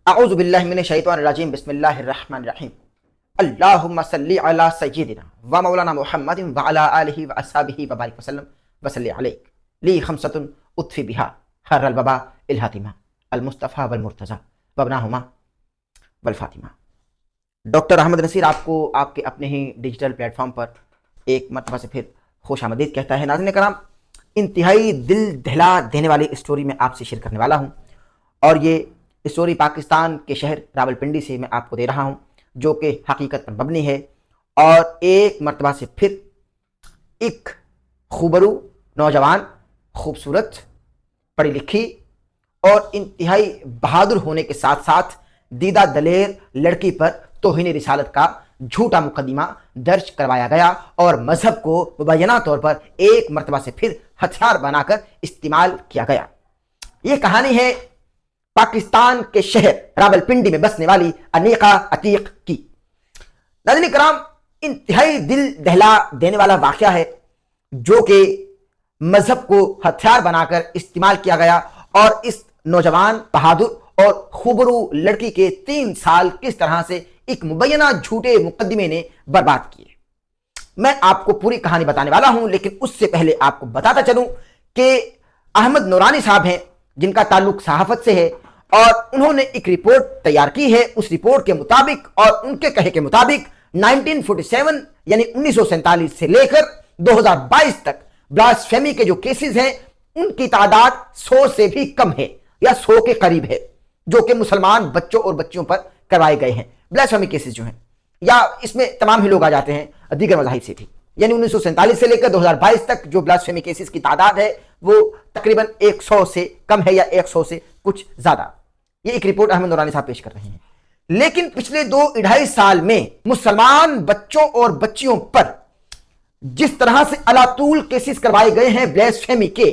اعوذ باللہ من الشیطان الرجیم بسم اللہ الرحمن الرحیم اللہم صلی علی سیدنا و مولانا محمد وعلی آلہ و اصحابہ وبارک وسلم وصلی علیک لی خمسۃ اطفی بہا حر الوبا الحاتمہ المصطفیٰ والمرتضیٰ وابناہما والفاطمہ۔ ڈاکٹر احمد نصیر آپ کو آپ کے اپنے ہی ڈیجیٹل پلیٹ فارم پر ایک مرتبہ سے پھر خوش آمدید کہتا ہے۔ ناظرین کرام، انتہائی دل دہلا دینے والی اسٹوری میں آپ سے شیئر کرنے والا ہوں، اور یہ اسٹوری پاکستان کے شہر راولپنڈی سے میں آپ کو دے رہا ہوں، جو کہ حقیقت پر مبنی ہے، اور ایک مرتبہ سے پھر ایک خوبرو نوجوان، خوبصورت، پڑھی لکھی اور انتہائی بہادر ہونے کے ساتھ ساتھ دیدہ دلیر لڑکی پر توہین رسالت کا جھوٹا مقدمہ درج کروایا گیا، اور مذہب کو مبینہ طور پر ایک مرتبہ سے پھر ہتھیار بنا کر استعمال کیا گیا۔ یہ کہانی ہے پاکستان کے شہر راولپنڈی میں بسنے والی انیقہ عتیق کی۔ ناظرین کرام، انتہائی دل دہلا دینے والا واقعہ ہے، جو کہ مذہب کو ہتھیار بنا کر استعمال کیا گیا، اور اس نوجوان بہادر اور خوبرو لڑکی کے 3 سال کس طرح سے ایک مبینہ جھوٹے مقدمے نے برباد کیے۔ میں آپ کو پوری کہانی بتانے والا ہوں، لیکن اس سے پہلے آپ کو بتاتا چلوں کہ احمد نورانی صاحب ہیں، جن کا تعلق صحافت سے ہے، اور انہوں نے ایک رپورٹ تیار کی ہے۔ اس رپورٹ کے مطابق اور ان کے کہے کے مطابق 1947 یعنی 1947 سے لے کر 2022 تک بلاسفیمی کے جو کیسز ہیں، ان کی تعداد 100 سے بھی کم ہے، یا 100 کے قریب ہے، جو کہ مسلمان بچوں اور بچیوں پر کروائے گئے ہیں۔ بلاسفیمی کیسز جو ہیں، یا اس میں تمام ہی لوگ آ جاتے ہیں دیگر مذاہب سے بھی، یعنی 1947 سے لے کر 2022 تک جو بلاسفیمی کیسز کی تعداد ہے وہ تقریباً 100 سے کم ہے، یا 100 سے کچھ زیادہ۔ یہ ایک رپورٹ احمد نورانی صاحب پیش کر رہے ہیں۔ لیکن پچھلے 2-2.5 سال میں مسلمان بچوں اور بچیوں پر جس طرح سے علاتول کیسز کروائے گئے ہیں بلاسفیمی کے،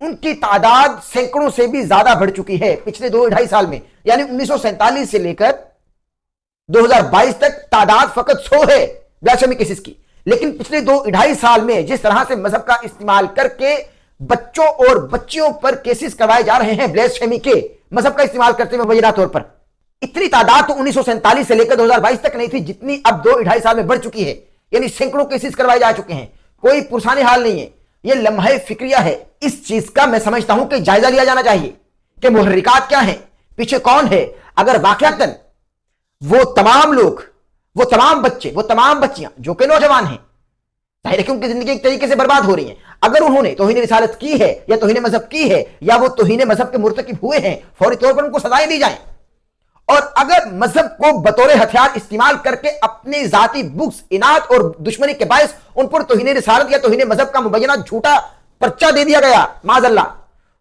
ان کی تعداد سینکڑوں سے بھی زیادہ بڑھ چکی ہے پچھلے 2-2.5 سال میں، یعنی 1947 سے لے کر 2022 تک تعداد فقط 100 ہے بلاسفیمی کیسز کی۔ لیکن پچھلے 2-2.5 سال میں جس طرح سے مذہب کا استعمال کر کے بچوں اور بچیوں پر کیسز کروائے جا رہے ہیں بلاسفیمی کے، مذہب کا استعمال کرتے ہوئے مبینہ طور پر، اتنی تعداد تو 1947 سے لے کر 2022 تک نہیں تھی جتنی اب 2-2.5 سال میں بڑھ چکی ہے، یعنی سینکڑوں کیسز کروائے جا چکے ہیں۔ کوئی پرسانی حال نہیں ہے، یہ لمحہ فکریہ ہے۔ اس چیز کا میں سمجھتا ہوں کہ جائزہ لیا جانا چاہیے کہ محرکات کیا ہیں، پیچھے کون ہے۔ اگر واقعتاً وہ تمام لوگ، وہ تمام بچے، وہ تمام بچیاں جو کہ نوجوان ہیں، ظاہر ہے کہ ان کی زندگی ایک طریقے سے برباد ہو رہی ہیں، اگر انہوں نے توہین رسالت کی ہے، یا توہین مذہب کی ہے، یا وہ توہین مذہب کے مرتکب ہوئے ہیں، فوری طور پر ان کو سزائیں دی جائیں۔ اور اگر مذہب کو بطور ہتھیار استعمال کر کے اپنی ذاتی بغض، اناد اور دشمنی کے باعث ان پر توہین رسالت یا توہین مذہب کا مبینہ جھوٹا پرچہ دے دیا گیا معاذ اللہ،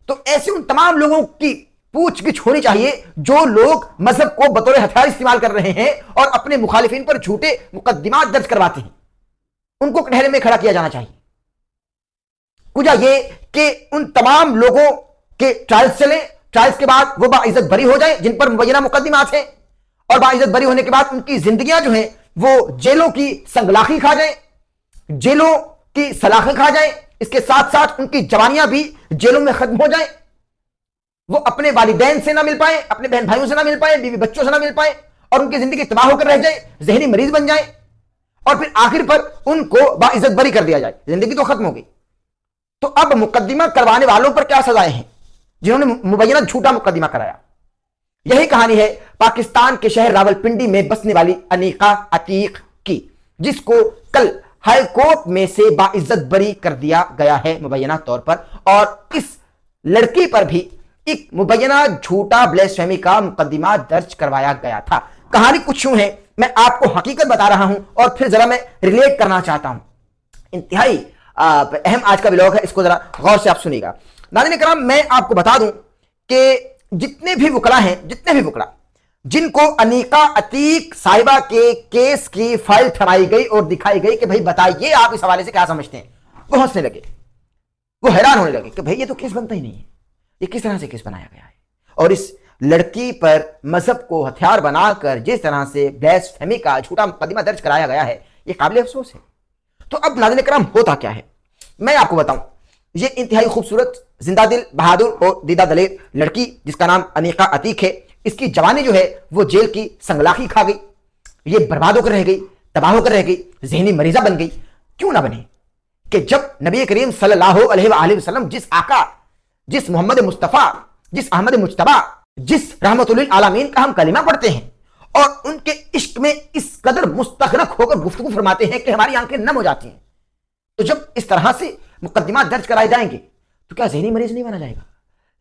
تو ایسے ان تمام لوگوں کی پوچھ گچھ ہونی چاہیے جو لوگ مذہب کو بطور ہتھیار استعمال کر رہے ہیں اور اپنے مخالفین پر جھوٹے مقدمات درج کرواتے ہیں۔ ان کو کٹہرے میں کھڑا کیا جانا چاہیے۔ کجا یہ کہ ان تمام لوگوں کے ٹرائلز چلیں، ٹرائلز کے بعد وہ باعزت بری ہو جائیں جن پر مبینہ مقدمات ہیں، اور باعزت بری ہونے کے بعد ان کی زندگیاں جو ہیں وہ جیلوں کی سنگلاخی کھا جائیں، جیلوں کی سلاخیں کھا جائیں، اس کے ساتھ ساتھ ان کی جوانیاں بھی جیلوں میں ختم ہو جائیں، وہ اپنے والدین سے نہ مل پائیں، اپنے بہن بھائیوں سے نہ مل پائیں، بیوی بچوں سے نہ مل پائیں، اور ان کی زندگی تباہ ہو کر رہ جائے، ذہنی مریض بن جائیں، اور پھر آخر پر ان کو باعزت بری کر دیا جائے۔ زندگی تو ختم ہو گئی، تو اب مقدمہ کروانے والوں پر کیا سزائیں ہیں جنہوں نے مبینہ جھوٹا مقدمہ کرایا؟ یہی کہانی ہے پاکستان کے شہر راولپنڈی میں بسنے والی انیقہ عتیق کی، جس کو کل ہائی کورٹ میں سے باعزت بری کر دیا گیا ہے مبینہ طور پر، اور اس لڑکی پر بھی ایک مبینہ جھوٹا بلاسفیمی کا مقدمہ درج کروایا گیا تھا۔ کہانی کچھ یوں ہے، میں آپ کو حقیقت بتا رہا ہوں، اور پھر ذرا میں ریلیٹ کرنا چاہتا ہوں۔ انتہائی اہم آج کا ولاگ ہے، اس کو ذرا غور سے آپ سنیے گا۔ ناظرین کرام، میں آپ کو بتا دوں کہ جتنے بھی وکلا ہیں، جتنے بھی وکلا جن کو انیقہ عتیق صاحبہ کے کیس کی فائل تھمائی گئی اور دکھائی گئی کہ بھائی بتائیے آپ اس حوالے سے کیا سمجھتے ہیں، وہ ہنسنے لگے، وہ حیران ہونے لگے کہ بھائی یہ تو کیس بنتا ہی نہیں ہے، یہ کس طرح سے کیس بنایا گیا ہے۔ اور اس لڑکی پر مذہب کو ہتھیار بنا کر جس طرح سے بلاسفیمی کا جھوٹا مقدمہ درج کرایا گیا ہے، یہ قابل افسوس ہے۔ تو اب ناظرین کرام ہوتا کیا ہے، میں آپ کو بتاؤں۔ یہ انتہائی خوبصورت، زندہ دل، بہادر اور دیدہ دلیر لڑکی جس کا نام انیقہ عتیق ہے، اس کی جوانی جو ہے وہ جیل کی سنگلاخی کھا گئی، یہ برباد ہو کر رہ گئی، تباہ ہو کر رہ گئی، ذہنی مریضہ بن گئی. کیوں نہ بنے کہ جب نبی کریم صلی اللہ علیہ وآلہ وسلم، جس آقا، جس محمد مصطفیٰ، جس احمد مجتبیٰ، جس رحمت للعالمین کا ہم کلمہ پڑھتے ہیں اور ان کے عشق میں اس قدر مستغرق ہو کر گفتگو فرماتے ہیں کہ ہماری آنکھیں نم ہو جاتی ہیں، تو جب اس طرح سے مقدمات درج کرائے جائیں گے تو کیا ذہنی مریض نہیں بنا جائے گا؟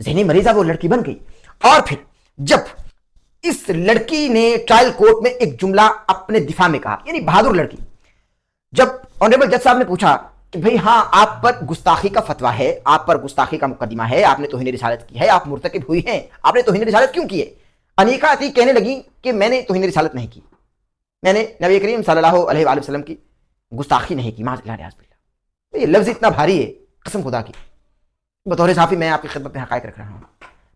ذہنی مریضہ وہ لڑکی بن گئی. اور پھر جب اس لڑکی نے ٹرائل کورٹ میں ایک جملہ اپنے دفاع میں کہا، یعنی بہادر لڑکی، جب آنریبل جج صاحب نے پوچھا کہ بھئی ہاں آپ پر گستاخی کا فتویٰ ہے، آپ پر گستاخی کا مقدمہ ہے، آپ نے توہین رسالت کی ہے، آپ مرتکب ہوئی ہیں، آپ نے توہین رسالت کیوں کی ہے؟ انیکا عتیق کہنے لگی کہ میں نے توہین رسالت نہیں کی، میں نے نبی کریم صلی اللہ علیہ وآلہ وسلم کی گستاخی نہیں کی. معاذ اللہ نعوذ باللہ. یہ لفظ اتنا بھاری ہے قسم خدا کی، بطور صحافی میں آپ کی خدمت میں حقائق رکھ رہا ہوں.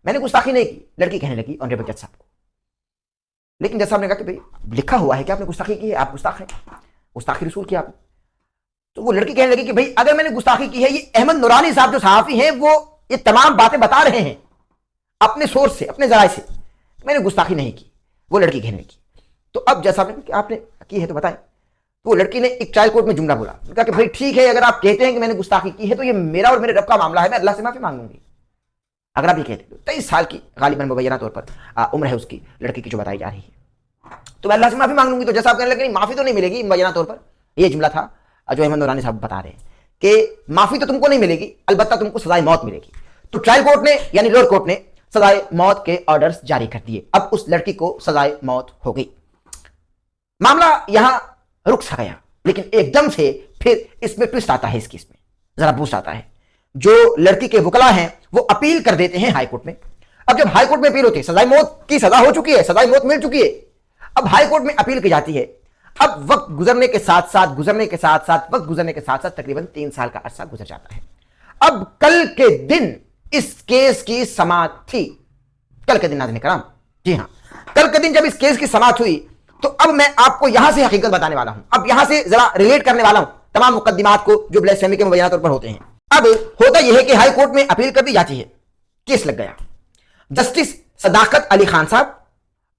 میں نے گستاخی نہیں کی، لڑکی کہنے لگی آنریبل جج صاحب کو. لیکن جج صاحب نے کہا کہ بھئی لکھا ہوا ہے کہ آپ نے گستاخی کی ہے، آپ گستاخ ہیں، گستاخی رسول کی آپ نے. تو وہ لڑکی کہنے لگی کہ بھئی اگر میں نے گستاخی کی ہے، یہ احمد نورانی صاحب جو صحافی ہیں وہ یہ تمام باتیں بتا رہے ہیں اپنے سورس سے، اپنے ذرائع سے، میں نے گستاخی نہیں کی. وہ لڑکی کہنے لگی. تو اب جج صاحب نے کہا کہ آپ نے کی ہے تو بتائیں. تو وہ لڑکی نے ایک ٹرائل کورٹ میں جملہ بولا، کہا کہ بھئی ٹھیک ہے، اگر آپ کہتے ہیں کہ میں نے گستاخی کی ہے تو یہ میرا اور میرے رب کا معاملہ ہے، میں اللہ سے معافی مانگ لوں گی. اگر آپ یہ کہتے ہیں 23 سال کی غالباً مبینہ طور پر عمر ہے اس کی لڑکی کی جو بتائی جا رہی ہے، تو میں اللہ سے معافی مانگ لوں گی. تو جج صاحب کہنے لگے معافی تو نہیں ملے گی مبینہ طور پر. یہ جملہ تھا جو احمد نورانی صاحب بتا رہے ہیں کہ معافی تو تم کو نہیں ملے گی، البتہ تم کو سزائے موت ملے گی. تو ٹرائل کورٹ نے یعنی لوور کورٹ نے سزائے موت کے آرڈرز جاری کر دیے. اب اس لڑکی کو سزائے موت ہو گئی. معاملہ یہاں رک سا گیا، لیکن ایک دم سے پھر اس میں ٹوسٹ آتا ہے، اس کیس میں ذرا بوسٹ آتا ہے. جو لڑکی کے وکلا ہیں وہ اپیل کر دیتے ہیں ہائی کورٹ میں. اب جب ہائی کورٹ میں اپیل ہوتی ہے، سزائے موت کی سزا ہو چکی ہے، سزائے موت مل چکی ہے، اب ہائی کورٹ میں اپیل کی جاتی ہے. اب وقت گزرنے کے ساتھ ساتھ تقریباً 3 سال کا عرصہ گزر جاتا ہے. اب کل کے دن اس کیس کی سماعت تھی. کل کے دن ناظرین کرام، جی ہاں، کل کے دن جب اس کیس کی سماعت ہوئی تو اب میں آپ کو یہاں سے حقیقت بتانے والا ہوں. اب یہاں سے ذرا ریلیٹ کرنے والا ہوں تمام مقدمات کو جو بلیسفیمی کے مبینہ طور پر ہوتے ہیں. اب ہوتا یہ ہے کہ ہائی کورٹ میں اپیل کر دی جاتی ہے، کیس لگ گیا. جسٹس صداقت علی خان صاحب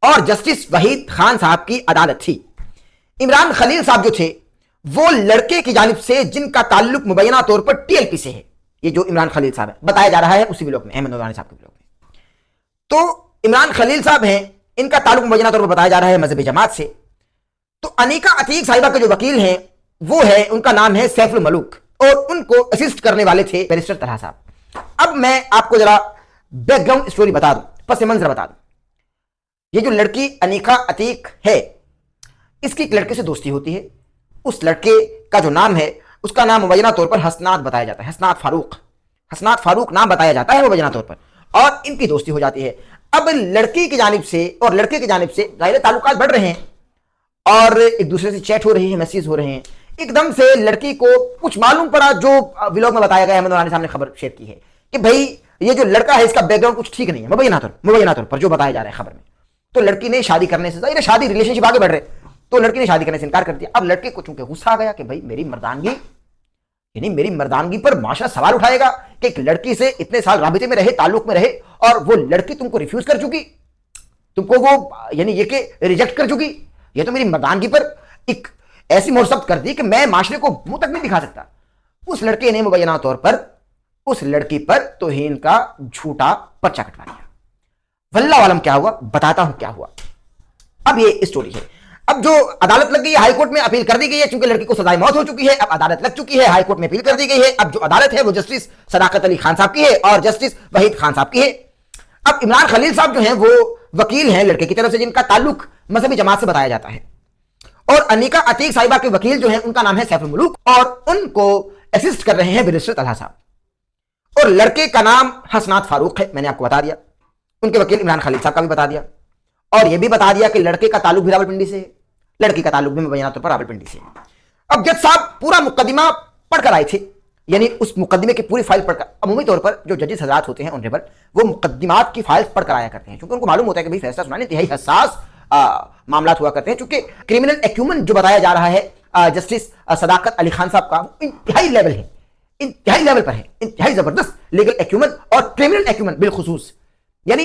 اور جسٹس وحید خان صاحب کی عدالت تھی. عمران خلیل صاحب جو تھے وہ لڑکے کی جانب سے جن کا تعلق مبینہ طور پر ٹی ایل پی سے ہے، یہ جو عمران خلیل صاحب ہے بتایا جا رہا ہے اسی بلاک میں، احمد نورانی صاحب کے بلاک میں. تو عمران خلیل صاحب ہیں، ان کا تعلق مبینہ طور پر بتایا جا رہا ہے مذہبی جماعت سے. تو انیکا عتیق صاحبہ کے جو وکیل ہیں وہ ہے، ان کا نام ہے سیف الملوک، اور ان کو اسسٹ کرنے والے تھے بیرسٹر طلحہ صاحب. اب میں آپ کو ذرا بیک گراؤنڈ اسٹوری بتا دوں، پس منظر بتا دوں. یہ جو لڑکی انیکا عتیق ہے، اس کی ایک لڑکے سے دوستی ہوتی ہے. اس لڑکے کا جو نام ہے اس کا نام مبینہ طور پر حسنات بتایا جاتا ہے، حسنات فاروق نام بتایا جاتا ہے مبینہ طور پر، اور ان کی دوستی ہو جاتی ہے. اب لڑکی کی جانب سے اور لڑکے کی جانب سے ظاہر تعلقات بڑھ رہے ہیں اور ایک دوسرے سے چیٹ ہو رہی ہے، میسیج ہو رہے ہیں. ایک دم سے لڑکی کو کچھ معلوم پڑا، جو ولاگ میں بتایا گیا ہے، احمد نورانی صاحب نے خبر شیئر کی ہے کہ بھائی یہ جو لڑکا ہے اس کا بیک گراؤنڈ کچھ ٹھیک نہیں ہے مبینہ طور پر جو بتایا جا رہا ہے خبر میں. تو لڑکی نے شادی کرنے سے، ظاہر شادی ریلیشن شپ آگے بڑھ رہے، تو لڑکی نے شادی کرنے سے انکار کر دیا. اب لڑکے کو چونکہ غصہ آ گیا کہ بھائی میری مردانگی، یعنی میری مردانگی پر معاشرہ سوال اٹھائے گا کہ ایک لڑکی سے اتنے سال رابطے میں رہے، تعلق میں رہے، اور وہ لڑکی تم کو ریفیوز کر چکی، تم کو وہ یعنی یہ کہ ریجیکٹ کر چکی. یہ تو میری مردانگی پر ایک ایسی مہر کر دی کہ میں معاشرے کو منہ تک نہیں دکھا سکتا. اس لڑکے نے مبینہ طور پر اس لڑکی پر توہین کا جھوٹا پرچہ کٹوا دیا. واللہ عالم کیا ہوا، بتاتا ہوں کیا ہوا. اب یہ اسٹوری ہے. اب جو عدالت لگ گئی ہے، ہائی کورٹ میں اپیل کر دی گئی ہے، چونکہ لڑکی کو سزائے موت ہو چکی ہے. اب عدالت لگ چکی ہے، ہائی کورٹ میں اپیل کر دی گئی ہے. اب جو عدالت ہے وہ جسٹس صداقت علی خان صاحب کی ہے اور جسٹس وحید خان صاحب کی ہے. اب عمران خلیل صاحب جو ہیں وہ وکیل ہیں لڑکے کی طرف سے، جن کا تعلق مذہبی جماعت سے بتایا جاتا ہے. اور انیکا عتیق صاحبہ کے وکیل جو ہیں ان کا نام ہے سیف الملوک، اور ان کو اسسٹ کر رہے ہیں بیرسٹر طلحہ صاحب. اور لڑکے کا نام حسنات فاروق ہے، میں نے آپ کو بتا دیا. ان کے وکیل عمران خلیل صاحب کا بھی بتا دیا، اور یہ بھی بتا دیا کہ لڑکے کا تعلق بھی راولپنڈی سے ہے، لڑکی کا تعلق بھی مبینہ طور پر راولپنڈی سے ہے. اب جج صاحب پورا مقدمہ پڑھ کر آئے تھے، یعنی اس مقدمے کی پوری فائل پڑھ کر. عمومی طور پر جو ججز حضرات ہوتے ہیں آنریبل، وہ مقدمات کی فائل پڑھ کر آیا کرتے ہیں، کیونکہ ان کو معلوم ہوتا ہے کہ بھائی فیصلہ سنانے انتہائی حساس معاملات ہوا کرتے ہیں. چونکہ کرمنل ایکیومن جو بتایا جا رہا ہے جسٹس صداقت علی خان صاحب کا، انتہائی لیول ہے، انتہائی لیول پر ہے، انتہائی زبردست لیگل ایکیومن اور کرمنل ایکیومن بالخصوص. یعنی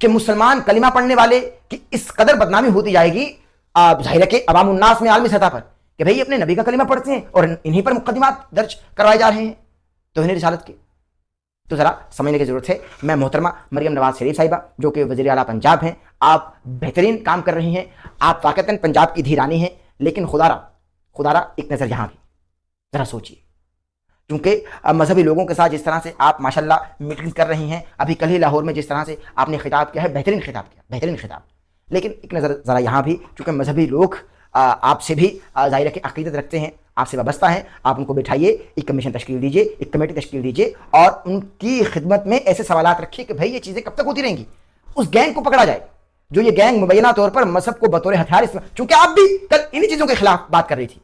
کہ مسلمان کلمہ پڑھنے والے کی اس قدر بدنامی ہوتی جائے گی ظاہر ہے کہ عوام الناس میں عالمی سطح پر کہ بھئی اپنے نبی کا کلمہ پڑھتے ہیں اور انہی پر مقدمات درج کروائے جا رہے ہیں توہین رسالت کے. تو ذرا سمجھنے کی ضرورت ہے. میں محترمہ مریم نواز شریف صاحبہ جو کہ وزیر اعلیٰ پنجاب ہیں، آپ بہترین کام کر رہی ہیں، آپ واقعتاً پنجاب کی دھیرانی ہیں، لیکن خدا را ایک نظر یہاں بھی ذرا سوچیے، کیونکہ مذہبی لوگوں کے ساتھ جس طرح سے آپ ماشاءاللہ میٹنگ کر رہی ہیں، ابھی کل ہی لاہور میں جس طرح سے آپ نے خطاب کیا ہے، بہترین خطاب، لیکن ایک نظر ذرا یہاں بھی، چونکہ مذہبی لوگ آپ سے بھی ظاہر ہے کہ عقیدت رکھتے ہیں، آپ سے وابستہ ہیں، آپ ان کو بٹھائیے، ایک کمیشن تشکیل دیجیے، ایک کمیٹی تشکیل دیجیے اور ان کی خدمت میں ایسے سوالات رکھیے کہ بھائی یہ چیزیں کب تک ہوتی رہیں گی. اس گینگ کو پکڑا جائے جو یہ گینگ مبینہ طور پر مذہب کو بطور ہتھیار استعمال، چونکہ آپ بھی کل انہی چیزوں کے خلاف بات کر رہی تھی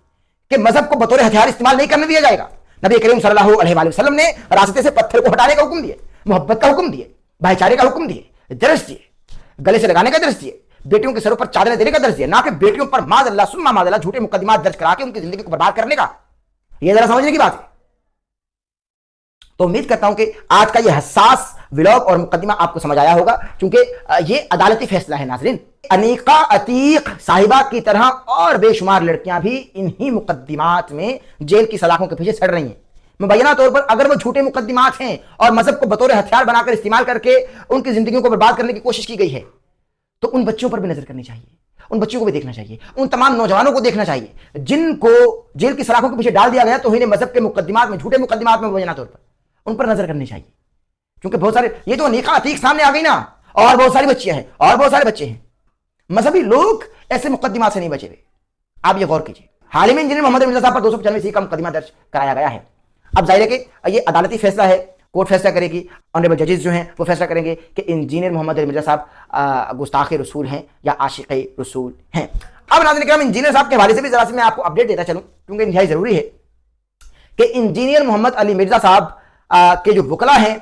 کہ مذہب کو بطور ہتھیار استعمال نہیں کرنے دیا جائے گا. نبی کریم صلی اللہ علیہ وآلہ وسلم نے راستے سے پتھر کو ہٹانے کا حکم دیے، محبت کا حکم دیے، بھائی چارے کا حکم دیے، درس دیے، گلے سے لگانے کا درس دیے، بیٹیوں کے سروں پر چادریں دینے کا درس دیے، نہ کہ بیٹیوں پر معاذ اللہ ثم معاذ اللہ جھوٹے مقدمات درج کرا کے ان کی زندگی کو برباد کرنے کا. یہ ذرا سمجھنے کی بات ہے. تو امید کرتا ہوں کہ آج کا یہ حساس ولاگ اور مقدمہ آپ کو سمجھ آیا ہوگا، کیونکہ یہ عدالتی فیصلہ ہے. ناظرین، انیقہ عتیق صاحبہ کی طرح اور بے شمار لڑکیاں بھی انہی مقدمات میں جیل کی سلاخوں کے پیچھے سڑ رہی ہیں. مبینہ طور پر اگر وہ جھوٹے مقدمات ہیں اور مذہب کو بطور ہتھیار بنا کر استعمال کر کے ان کی زندگیوں کو برباد کرنے کی کوشش کی گئی ہے، تو ان بچوں پر بھی نظر کرنی چاہیے، ان بچوں کو بھی دیکھنا چاہیے، ان تمام نوجوانوں کو دیکھنا چاہیے جن کو جیل کی سلاخوں کے پیچھے ڈال دیا گیا توہین مذہب کے مقدمات میں، جھوٹے مقدمات میں مبینہ طور پر ان پر نظر کرنی چاہیے. کیونکہ بہت سارے یہ جو انیقہ عتیق سامنے آ گئی نا، اور بہت ساری بچیاں ہیں اور بہت سارے بچے ہیں، مذہبی لوگ ایسے مقدمات سے نہیں بچے ہوئے. آپ یہ غور کیجیے. حال میں انجینئر محمد مرزا صاحب پر 295 کا مقدمہ درج کرایا گیا ہے. اب ظاہر ہے کہ یہ عدالتی فیصلہ ہے، کورٹ فیصلہ کرے گی، آنریبل ججز جو ہیں وہ فیصلہ کریں گے کہ انجینئر محمد مرزا صاحب گستاخ رسول ہیں یا عاشق رسول ہیں. اب ناظرین کرام، انجینئر صاحب کے حوالے سے بھی ذرا سے میں آپ کو اپڈیٹ دیتا چلوں، کیونکہ انتہائی ضروری ہے کہ انجینئر محمد علی مرزا صاحب کے جو وکلا ہیں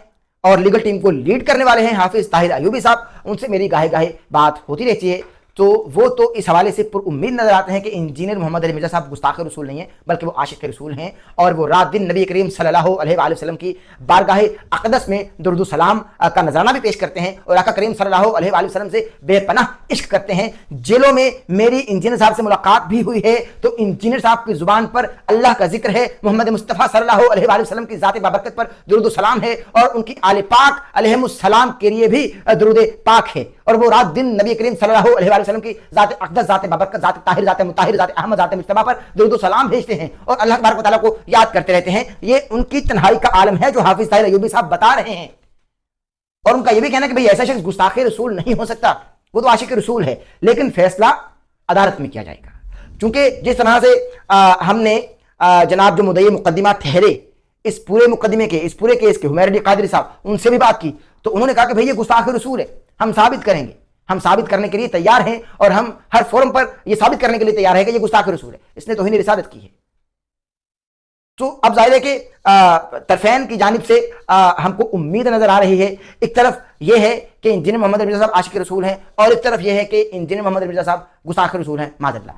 اور لیگل ٹیم کو لیڈ کرنے والے ہیں حافظ طاہر ایوبی صاحب، ان سے میری گاہے گاہے بات ہوتی رہتی ہے. تو وہ تو اس حوالے سے پر امید نظر آتے ہیں کہ انجینئر محمد علی مرزا صاحب گستاخ رسول نہیں ہیں بلکہ وہ عاشق رسول ہیں، اور وہ رات دن نبی کریم صلی اللہ علیہ وآلہ وسلم کی بارگاہ اقدس میں درود و سلام کا نذرانہ بھی پیش کرتے ہیں اور آقا کریم صلی اللہ علیہ وآلہ وسلم سے بے پناہ عشق کرتے ہیں. جیلوں میں میری انجینئر صاحب سے ملاقات بھی ہوئی ہے تو انجینئر صاحب کی زبان پر اللہ کا ذکر ہے، محمد مصطفیٰ صلی اللہ علیہ وآلہ وسلم کی ذات بابرکت پر درود و سلام ہے، اور ان کی آل پاک علیہم السلام کے لیے بھی درود پاک ہے. اور وہ رات دن نبی کریم صلی اللہ علیہ وآلہ وسلم کی ذات اقدس، ذات بابرکت، ذات طاہر، ذات مطہر، ذات احمد، ذات مجتبیٰ پر درود و سلام بھیجتے ہیں اور اللہ تبارک و تعالیٰ کو یاد کرتے رہتے ہیں. یہ ان کی تنہائی کا عالم ہے جو حافظ طاہر ایوبی صاحب بتا رہے ہیں. اور ان کا یہ بھی کہنا ہے کہ بھئی ایسا شخص گستاخ رسول نہیں ہو سکتا، وہ تو عاشق رسول ہے، لیکن فیصلہ عدالت میں کیا جائے گا. چونکہ جس طرح سے ہم نے جناب جو مدعی مقدمہ ٹھہرے اس پورے مقدمے کے، اس پورے کیس کے، حمیر علی قادری صاحب، ان سے بھی بات کی تو انہوں نے کہا کہ بھئی یہ گستاخ رسول ہے، ہم ثابت کریں گے، ہم ثابت کرنے کے لیے تیار ہیں اور ہم ہر فورم پر یہ ثابت کرنے کے لیے تیار ہے کہ یہ گستاخ رسول ہے، اس نے توہین رسالت کی ہے. تو اب ظاہر ہے کہ طرفین کی جانب سے ہم کو امید نظر آ رہی ہے. ایک طرف یہ ہے کہ انجینئر محمد مرزا صاحب عاشق رسول ہیں اور ایک طرف یہ ہے کہ انجینئر محمد مرزا صاحب گستاخ رسول ہیں، معاذ اللہ.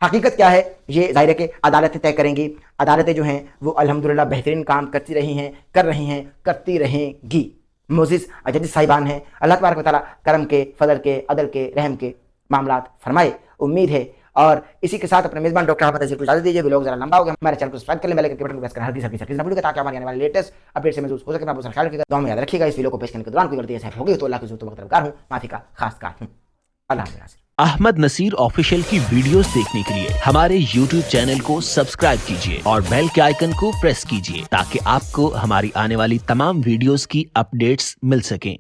حقیقت کیا ہے یہ ظاہر ہے کہ عدالتیں طے کریں گی. عدالتیں جو ہیں وہ الحمدللہ بہترین کام کرتی رہی ہیں، کر رہی ہیں، کرتی رہیں گی. معزز ججز صاحبان ہیں، اللہ تبارک و تعالیٰ کرم کے، فضل کے، عدل کے، رحم کے معاملات فرمائے. امید ہے. اور اسی کے ساتھ اپنے میزبان ڈاکٹر احمد عزیز کو اجازت دیجیے. ویلوگ ذرا لمبا ہو گیا، ہمارے چینل کو سبسکرائب کر لیں، بیل آئکن کے بٹن کو پریس کریں، ہر چیز نہ بھولیں تاکہ ہمارے آنے والے لیٹسٹ اپڈیٹ سے محظوظ ہو سکے. میں آپ کو خیال رکھیے گا، دعا میں یاد رکھیے گا. اس ویڈیو کو پیش کرنے کے دوران کوئی غلطی ایسا ہوگی تو اللہ کی ذات و طلبگار ہوں، معافی کا خاص کار ہوں. اللہ حافظ. احمد نصیر آفیشیل کی ویڈیوز دیکھنے کے لیے ہمارے یوٹیوب چینل کو سبسکرائب کیجیے اور بیل کے آئیکن کو پریس کیجیے تاکہ آپ کو ہماری آنے والی تمام ویڈیوز کی اپڈیٹس مل سکیں.